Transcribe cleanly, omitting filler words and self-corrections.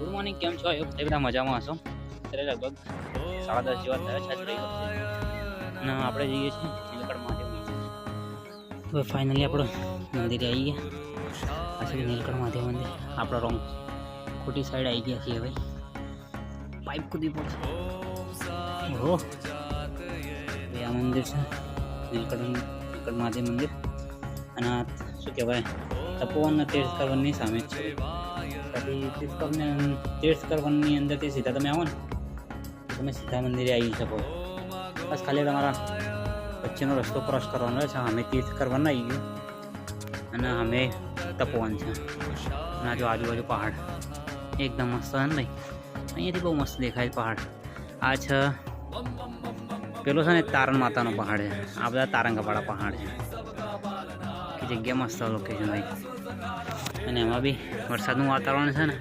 Good morning, કેમ છો? એ બધા મજામાં હશો. અત્યારે લગભગ 10:30 જેવા થયા છે અને આપણે જઈએ છીએ નીલકંઠ મહાદેવ મંદિર. હવે ફાઇનલી આપણો મંદિરે આવી ગયા. આ છે નીલકંઠ મહાદેવ મંદિર. આપણો રોંગ ખોટી સાઈડ આવી ગયા છીએ. હવે પાઇપ કૂદી પડશે. ઓહો, આ મંદિર છે નીલકંઠ મહાદેવ મંદિર. અને આ શું કહેવાય, તપોવન તીર્થકરની સામે જ છે. તીર્થકરની અંદરથી સીધા તમે આવો ને તો તમે સીધા મંદિરે આવી શકો. બસ ખાલી તમારા વચ્ચેનો રસ્તો ક્રોસ કરવાનો છે. અમે તીર્થકરવન આવી ગયું અને અમે તપોવન છે. અને જો આજુબાજુ પહાડ એકદમ મસ્ત છે ને ભાઈ. અહીંયાથી બહુ મસ્ત દેખાય પહાડ. આ છે પેલો છે ને તારણ માતાનો પહાડ છે. આ બધા તારંગાવાળા પહાડ છે. જગ્યા મસ્ત લોકેશન ભાઈ. અને એમાં બી વરસાદનું વાતાવરણ છે ને